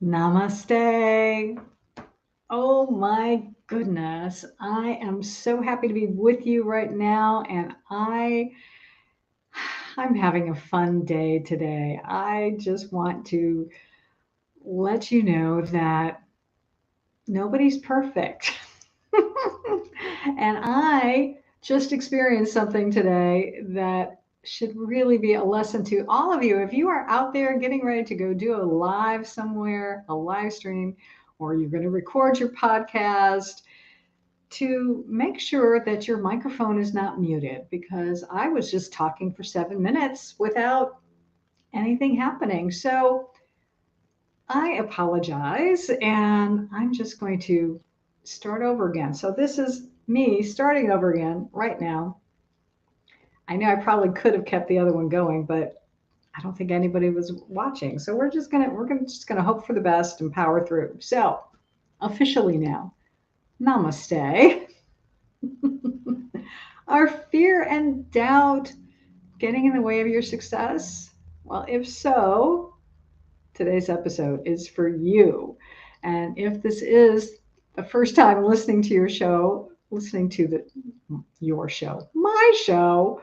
Namaste. Oh my goodness. I am so happy to be with you right now and I'm having a fun day today. I just want to let you know that nobody's perfect. And I just experienced something today that should really be a lesson to all of you. If you are out there getting ready to go do a live somewhere, a live stream, or you're going to record your podcast, to make sure that your microphone is not muted because I was just talking for 7 minutes without anything happening. So I apologize and I'm just going to start over again. So this is me starting over again right now. I know I probably could have kept the other one going, but I don't think anybody was watching. So we're just gonna hope for the best and power through. So officially now, namaste. Are fear and doubt getting in the way of your success? Well, if so, today's episode is for you. And if this is the first time listening to your show, my show,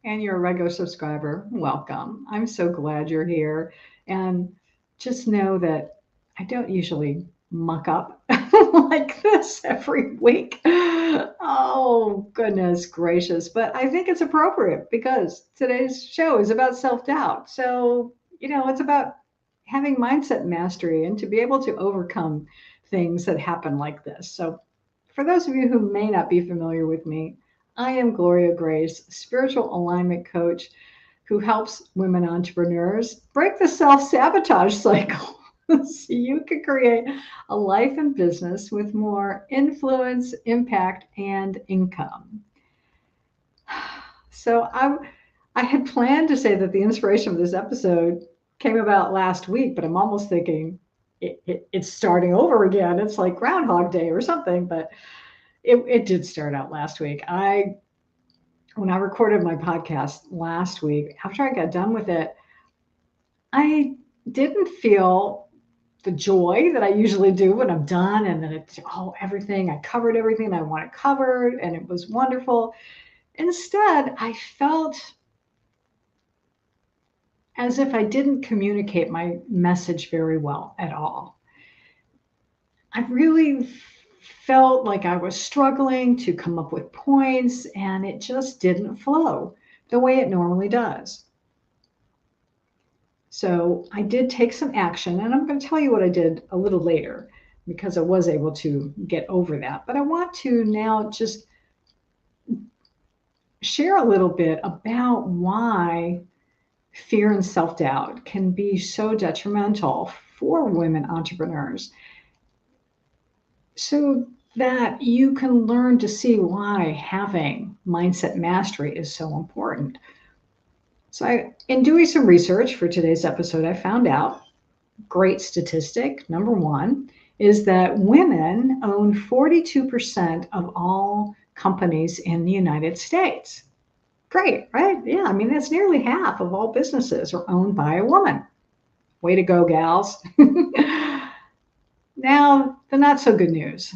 and you're a regular subscriber, welcome. I'm so glad you're here. And just know that I don't usually muck up like this every week. Oh, goodness gracious. But I think it's appropriate because today's show is about self doubt. So, it's about having mindset mastery and to be able to overcome things that happen like this. So, for those of you who may not be familiar with me, I am Gloria Grace, spiritual alignment coach who helps women entrepreneurs break the self-sabotage cycle so you can create a life and business with more influence, impact, and income. So I had planned to say that the inspiration for this episode came about last week, but I'm almost thinking it's starting over again. It's like Groundhog Day or something, but it did start out last week. When I recorded my podcast last week, after I got done with it, I didn't feel the joy that I usually do when I'm done and then everything, I covered everything I wanted covered and it was wonderful. Instead, I felt as if I didn't communicate my message very well at all. I really felt like I was struggling to come up with points and it just didn't flow the way it normally does. So I did take some action, and I'm going to tell you what I did a little later because I was able to get over that. But I want to now just share a little bit about why fear and self-doubt can be so detrimental for women entrepreneurs so that you can learn to see why having mindset mastery is so important. So in doing some research for today's episode, I found out great statistic, number one, is that women own 42% of all companies in the United States. Great, right? Yeah, I mean, that's nearly half of all businesses are owned by a woman. Way to go, gals. Now, the not so good news.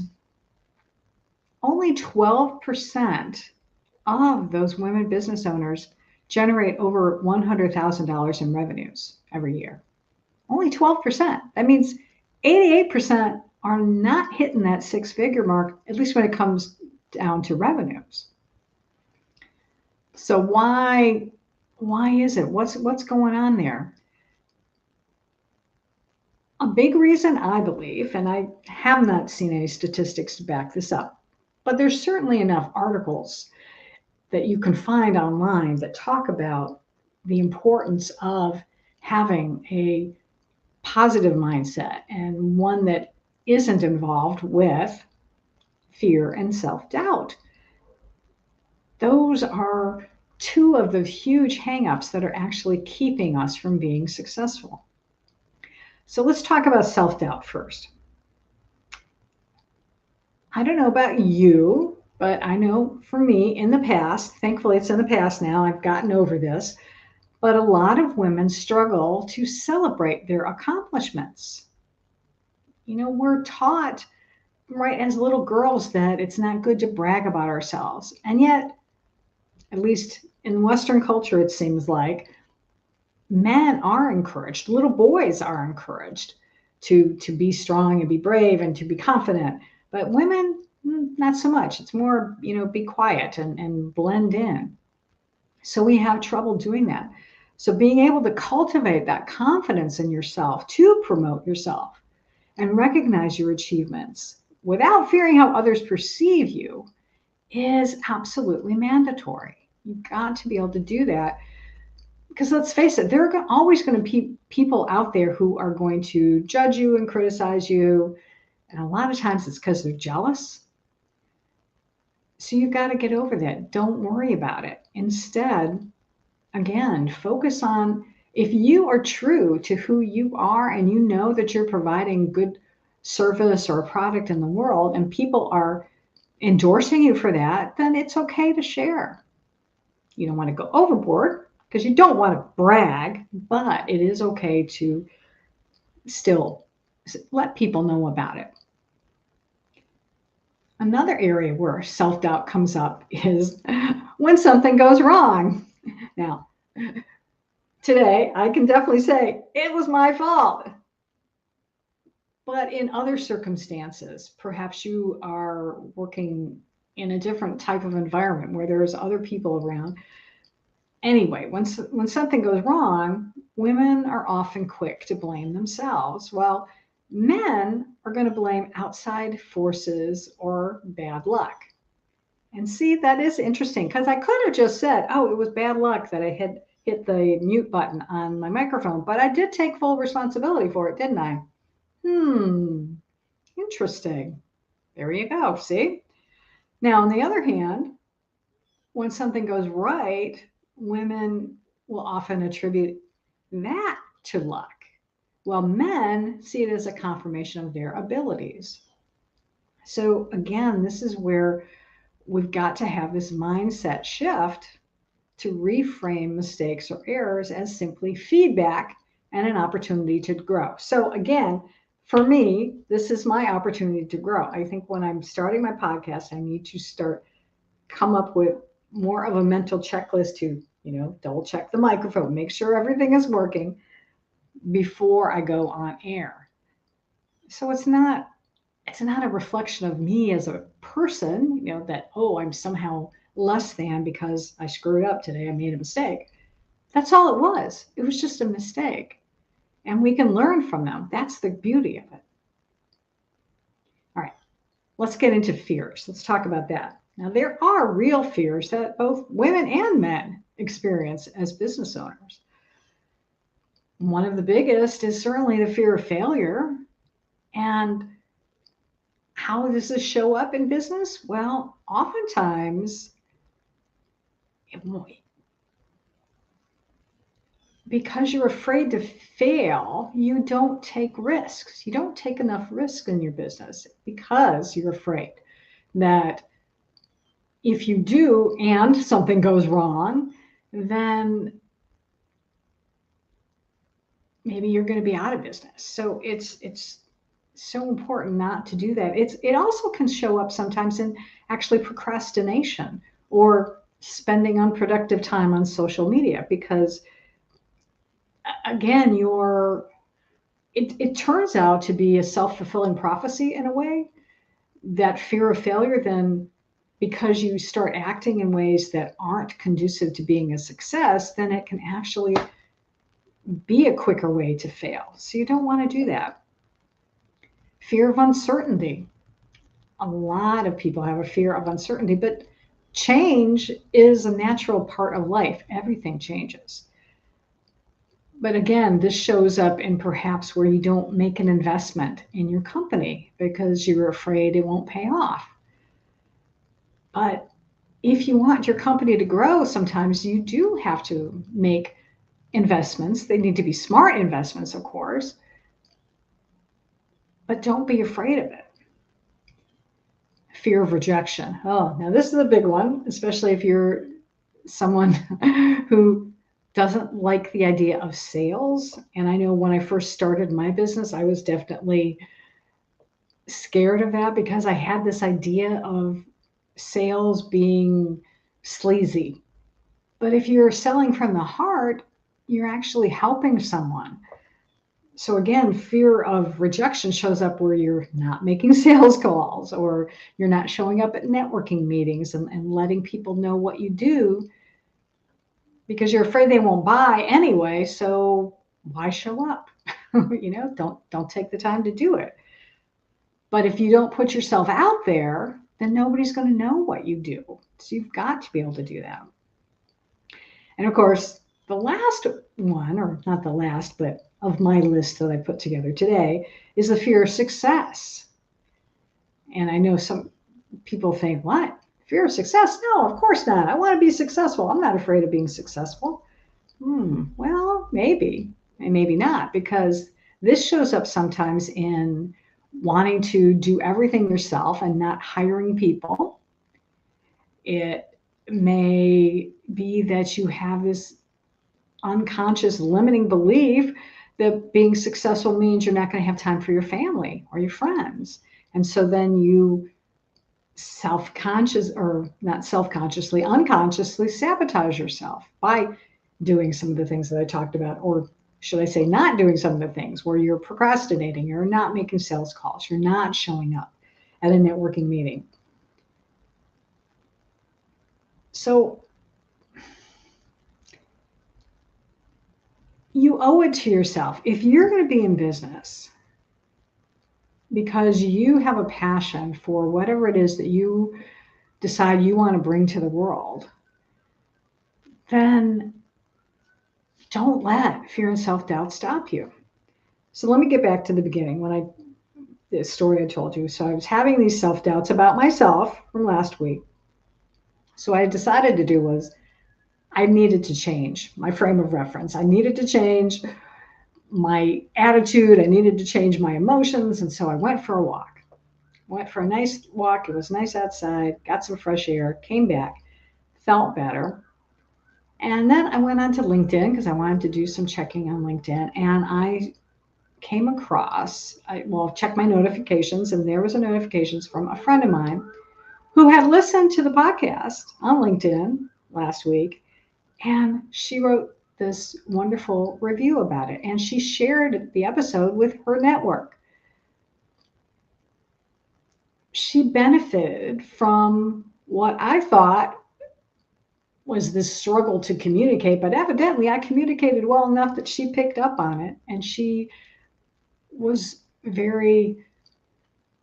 Only 12% of those women business owners generate over $100,000 in revenues every year. Only 12%. That means 88% are not hitting that six-figure mark, at least when it comes down to revenues. So why is it? What's going on there? A big reason, I believe, and I have not seen any statistics to back this up, but there's certainly enough articles that you can find online that talk about the importance of having a positive mindset and one that isn't involved with fear and self-doubt. Those are two of the huge hangups that are actually keeping us from being successful. So let's talk about self-doubt first. I don't know about you, but I know for me in the past, thankfully it's in the past now, I've gotten over this. But a lot of women struggle to celebrate their accomplishments. We're taught right as little girls that it's not good to brag about ourselves. And yet, at least in Western culture, it seems like men are encouraged, little boys are encouraged to be strong and be brave and to be confident. But women, not so much. It's more, be quiet and blend in. So we have trouble doing that. So being able to cultivate that confidence in yourself to promote yourself and recognize your achievements without fearing how others perceive you is absolutely mandatory. You've got to be able to do that because let's face it, there are always going to be people out there who are going to judge you and criticize you. And a lot of times it's because they're jealous. So you've got to get over that. Don't worry about it. Instead, again, focus on if you are true to who you are and you know that you're providing good service or a product in the world and people are endorsing you for that, then it's okay to share. You don't want to go overboard because you don't want to brag, but it is okay to still let people know about it. Another area where self-doubt comes up is when something goes wrong. Now, today I can definitely say it was my fault. But in other circumstances, perhaps you are working in a different type of environment where there's other people around. Anyway, when something goes wrong, women are often quick to blame themselves, while men are going to blame outside forces or bad luck. And see, that is interesting because I could have just said, oh, it was bad luck that I had hit the mute button on my microphone, but I did take full responsibility for it, didn't I? Interesting. There you go. See? Now, on the other hand, when something goes right, women will often attribute that to luck, while men see it as a confirmation of their abilities. So, again, this is where we've got to have this mindset shift to reframe mistakes or errors as simply feedback and an opportunity to grow. So, again, for me, this is my opportunity to grow. I think when I'm starting my podcast, I need to come up with more of a mental checklist to, double check the microphone, make sure everything is working before I go on air. So it's not a reflection of me as a person, that, oh, I'm somehow less than because I screwed up today. I made a mistake. That's all it was. It was just a mistake. And we can learn from them. That's the beauty of it. All right, let's get into fears. Let's talk about that. Now, there are real fears that both women and men experience as business owners. One of the biggest is certainly the fear of failure. And how does this show up in business? Well, oftentimes, because you're afraid to fail, you don't take risks. You don't take enough risk in your business because you're afraid that if you do and something goes wrong, then maybe you're going to be out of business. So it's so important not to do that. It also can show up sometimes in actually procrastination or spending unproductive time on social media because again, it turns out to be a self-fulfilling prophecy in a way, that fear of failure, then because you start acting in ways that aren't conducive to being a success, then it can actually be a quicker way to fail. So you don't want to do that. Fear of uncertainty. A lot of people have a fear of uncertainty, but change is a natural part of life. Everything changes. But again, this shows up in perhaps where you don't make an investment in your company because you're afraid it won't pay off. But if you want your company to grow, sometimes you do have to make investments. They need to be smart investments, of course, but don't be afraid of it. Fear of rejection. Oh, now this is a big one, especially if you're someone who doesn't like the idea of sales. And I know when I first started my business, I was definitely scared of that because I had this idea of sales being sleazy. But if you're selling from the heart, you're actually helping someone. So again, fear of rejection shows up where you're not making sales calls or you're not showing up at networking meetings and letting people know what you do because you're afraid they won't buy anyway. So why show up? Don't take the time to do it. But if you don't put yourself out there, then nobody's going to know what you do. So you've got to be able to do that. And of course, the last one, or not the last, but of my list that I put together today, is the fear of success. And I know some people think, what? Fear of success? No, of course not. I want to be successful. I'm not afraid of being successful. Well, maybe, and maybe not, because this shows up sometimes in wanting to do everything yourself and not hiring people. It may be that you have this unconscious limiting belief that being successful means you're not going to have time for your family or your friends. And so then you self-conscious, or not self-consciously, unconsciously sabotage yourself by doing some of the things that I talked about, or should I say not doing some of the things where you're procrastinating, you're not making sales calls, you're not showing up at a networking meeting. So you owe it to yourself. If you're going to be in business because you have a passion for whatever it is that you decide you want to bring to the world, then don't let fear and self-doubt stop you. So let me get back to the beginning the story I told you. So I was having these self-doubts about myself from last week. So what I decided to do was I needed to change my frame of reference. I needed to change my attitude. I needed to change my emotions. And so I went for a walk. Went for a nice walk. It was nice outside, got some fresh air, came back, felt better. And then I went on to LinkedIn because I wanted to do some checking on LinkedIn. And I came across, checked my notifications, and there was a notifications from a friend of mine who had listened to the podcast on LinkedIn last week. And she wrote this wonderful review about it. And she shared the episode with her network. She benefited from what I thought was this struggle to communicate, but evidently I communicated well enough that she picked up on it, and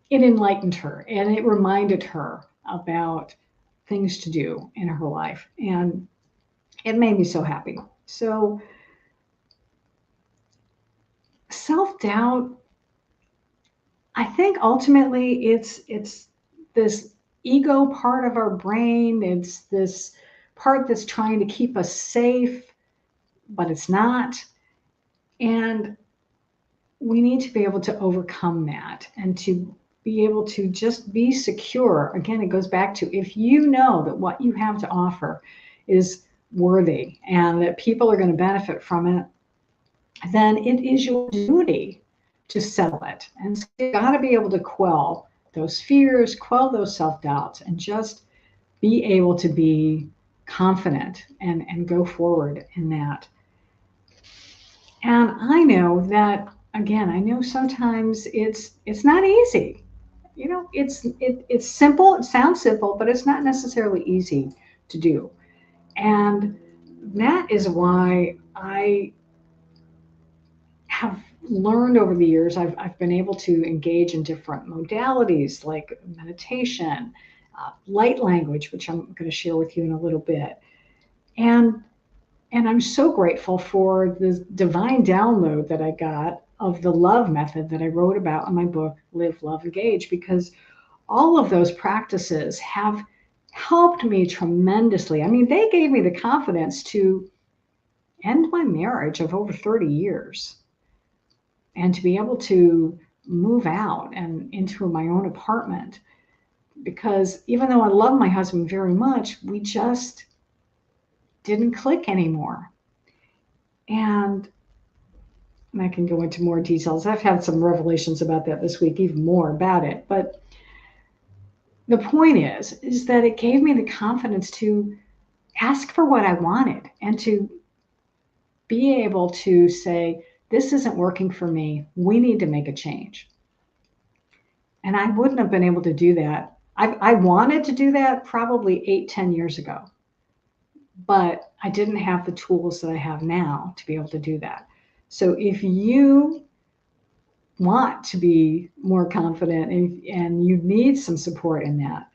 it enlightened her, and it reminded her about things to do in her life, and it made me so happy. So self-doubt, I think ultimately it's this ego part of our brain. It's this part that's trying to keep us safe, but it's not. And we need to be able to overcome that and to be able to just be secure. Again, it goes back to, if you know that what you have to offer is worthy and that people are going to benefit from it, then it is your duty to sell it. And so you've got to be able to quell those fears, quell those self-doubts, and just be able to be confident and go forward in that. And I know that, again, I know sometimes it's not easy. It's simple, it sounds simple, but it's not necessarily easy to do. And that is why I have learned over the years, I've been able to engage in different modalities like meditation, light language, which I'm going to share with you in a little bit. And I'm so grateful for the divine download that I got of the love method that I wrote about in my book, Live, Love, Engage, because all of those practices have helped me tremendously. I mean, they gave me the confidence to end my marriage of over 30 years and to be able to move out and into my own apartment. Because even though I love my husband very much, we just didn't click anymore. And I can go into more details. I've had some revelations about that this week, even more about it. But the point is that it gave me the confidence to ask for what I wanted and to be able to say, this isn't working for me. We need to make a change. And I wouldn't have been able to do that. I wanted to do that probably 8, 10 years ago, but I didn't have the tools that I have now to be able to do that. So if you want to be more confident and you need some support in that,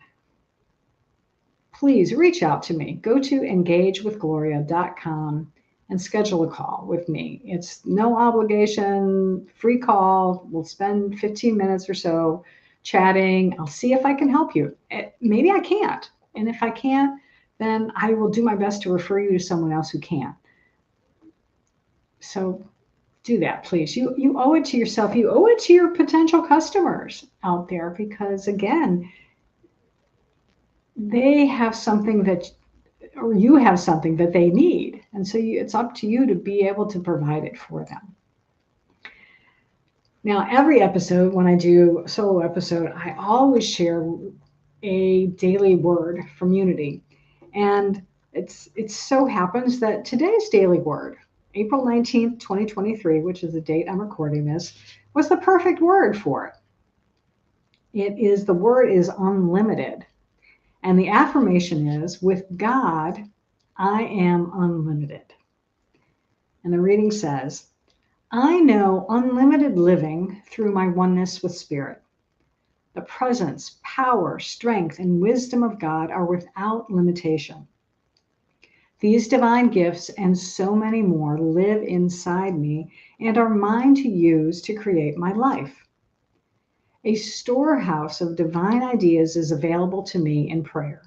please reach out to me. Go to engagewithgloria.com and schedule a call with me. It's no obligation, free call. We'll spend 15 minutes or so chatting. I'll see if I can help you. Maybe I can't. And if I can't, then I will do my best to refer you to someone else who can. So do that, please. You owe it to yourself. You owe it to your potential customers out there because, again, they have something that, or you have something that they need. And so it's up to you to be able to provide it for them. Now, every episode, when I do a solo episode, I always share a daily word from Unity. And it so happens that today's daily word, April 19th, 2023, which is the date I'm recording this, was the perfect word for it. The word is unlimited. And the affirmation is, with God, I am unlimited. And the reading says, I know unlimited living through my oneness with Spirit. The presence, power, strength, and wisdom of God are without limitation. These divine gifts and so many more live inside me and are mine to use to create my life. A storehouse of divine ideas is available to me in prayer.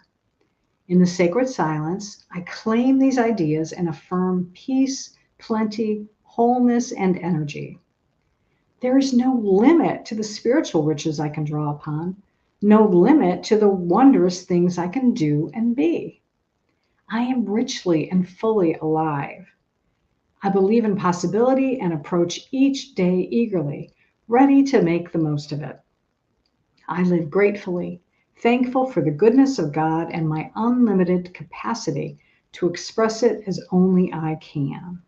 In the sacred silence, I claim these ideas and affirm peace, plenty, wholeness, and energy. There is no limit to the spiritual riches I can draw upon, no limit to the wondrous things I can do and be. I am richly and fully alive. I believe in possibility and approach each day eagerly, ready to make the most of it. I live gratefully, thankful for the goodness of God and my unlimited capacity to express it as only I can.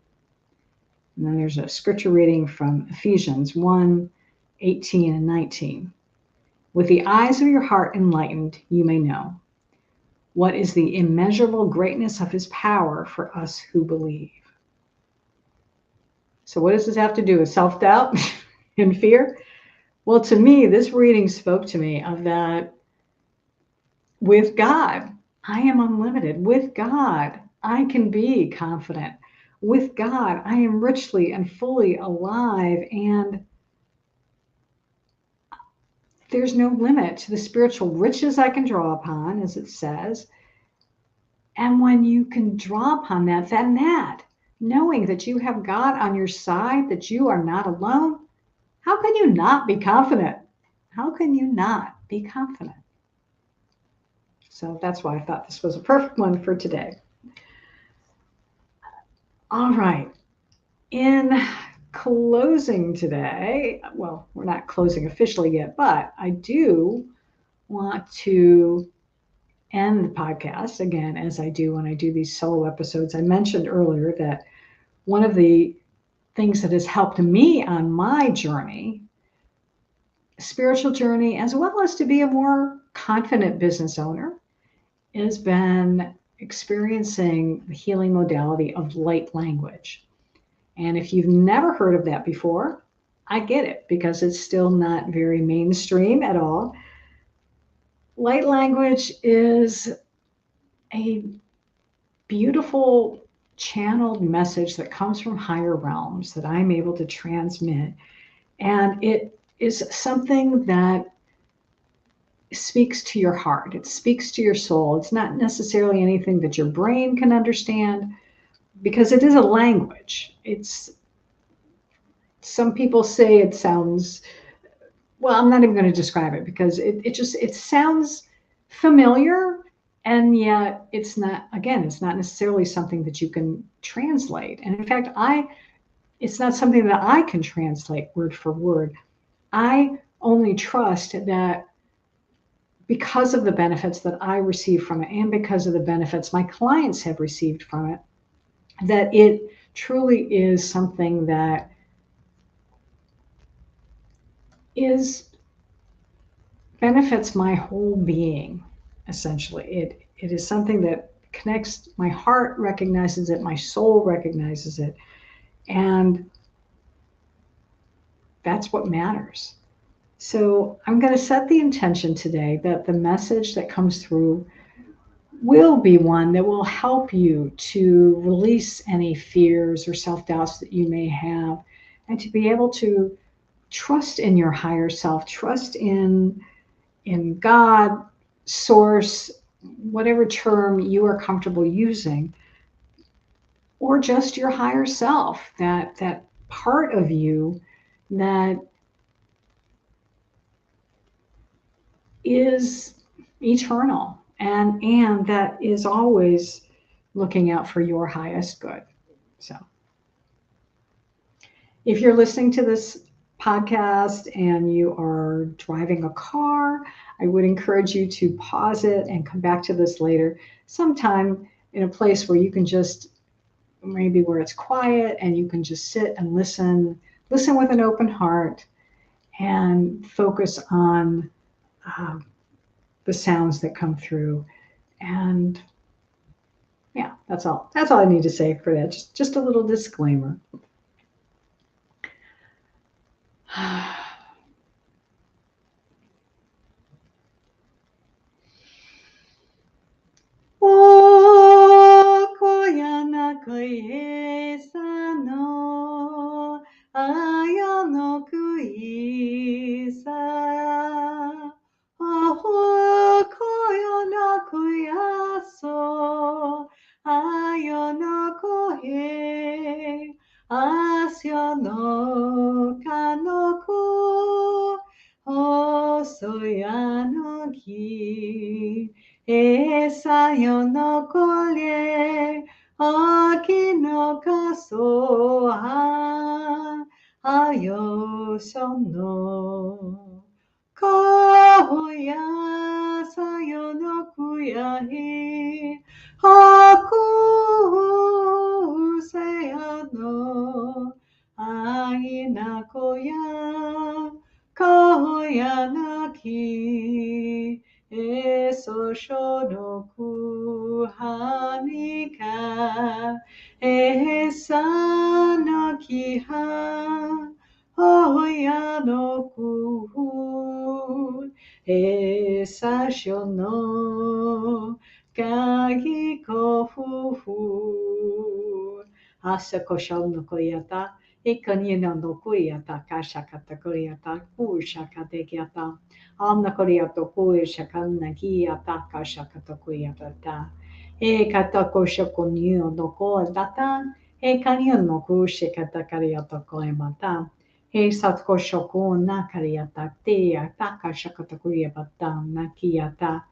And then there's a scripture reading from Ephesians 1:18 and 19. With the eyes of your heart enlightened, you may know what is the immeasurable greatness of his power for us who believe. So what does this have to do with self-doubt and fear? Well, to me, this reading spoke to me of that. With God, I am unlimited. With God, I can be confident. With God, I am richly and fully alive, and there's no limit to the spiritual riches I can draw upon, as it says. And when you can draw upon that, then knowing that you have God on your side, that you are not alone, how can you not be confident? How can you not be confident? So that's why I thought this was a perfect one for today. All right. In closing today, well, we're not closing officially yet, but I do want to end the podcast again, as I do when I do these solo episodes. I mentioned earlier that one of the things that has helped me on my journey, spiritual journey, as well as to be a more confident business owner, has been experiencing the healing modality of light language. And if you've never heard of that before, I get it, because it's still not very mainstream at all. Light language is a beautiful channeled message that comes from higher realms that I'm able to transmit. And it is something that speaks to your heart. It speaks to your soul. It's not necessarily anything that your brain can understand, because it is a language. Some people say it sounds, well, I'm not even going to describe it, because it sounds familiar, And yet it's not, again, it's not necessarily something that you can translate. And in fact, it's not something that I can translate word for word. I only trust that because of the benefits that I receive from it and because of the benefits my clients have received from it, that it truly is something that is benefits my whole being, essentially. It is something that connects, my heart recognizes it, my soul recognizes it, and that's what matters. So I'm going to set the intention today that the message that comes through will be one that will help you to release any fears or self doubts that you may have, and to be able to trust in your higher self, trust in God, source, whatever term you are comfortable using, or just your higher self, that part of you that is eternal and that is always looking out for your highest good. So if you're listening to this podcast and you are driving a car, I would encourage you to pause it and come back to this later, sometime in a place where you can just, maybe where it's quiet and you can just sit and listen with an open heart and focus on uh, the sounds that come through. And yeah, that's all. That's all I need to say for that. Just a little disclaimer. O koyana koyesa no aya no kuisa. O koyana koyaso aya no kohe asya no kanoko o soyano ki. Esa yo no collie, aquí no caso ayo sono. Koya sayo no kuya hi, haku seya no, aina koya, koya naki. Eso shonoku hanika esa no kiha oya no ku esa shono kagi kofu asa koshon no koyata ikonino no kuyata kashakata koyata kushakatekiata Anna Koreato Kue Shakana Gia Taka Shakatakuya E Katako Shakunio no Ko Data E Kanyon no Ku Shikatakaria Koemata E Satko Shoko Nakariata Te Taka Shakatakuya Bata Nakiata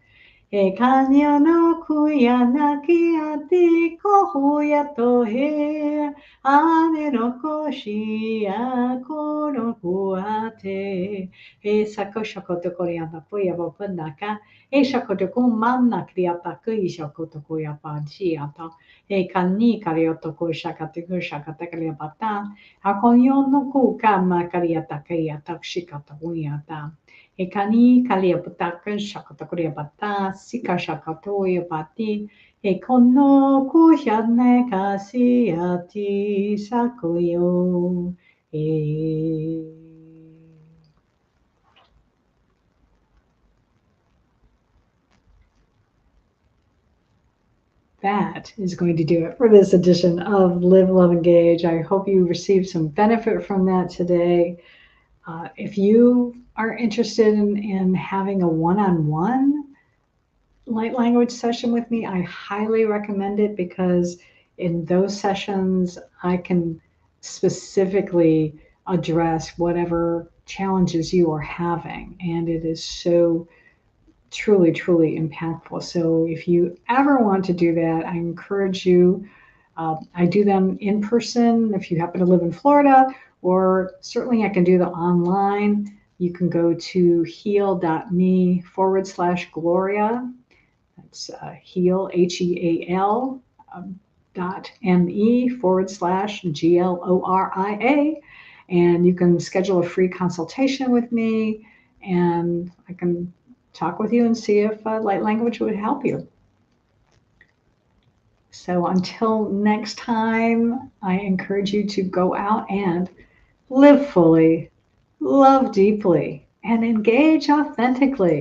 E kanya no kuya naki ati kohuya tohe ane no koshi ako no kuate e sako shakoto koreana puya bopanaka e shakoto kumanna kriata kui shakoto kuya panchiata e kani karioto ku shakate ku shakate kriapata akonyo no ku kama kariata kariata shikata kuyata E kani kalia putaka shakatakuria bata, sika shakatoya bati, e kono kushane kasi ati sakuyo. E. That is going to do it for this edition of Live, Love, Engage. I hope you received some benefit from that today. If you are interested in having a one-on-one light language session with me, I highly recommend it because in those sessions, I can specifically address whatever challenges you are having. And it is so truly, truly impactful. So if you ever want to do that, I encourage you. I do them in person if you happen to live in Florida, or certainly I can do them online. You can go to heal.me/Gloria. That's heal, HEAL, .me/GLORIA. And you can schedule a free consultation with me, and I can talk with you and see if light language would help you. So until next time, I encourage you to go out and live fully, love deeply, and engage authentically.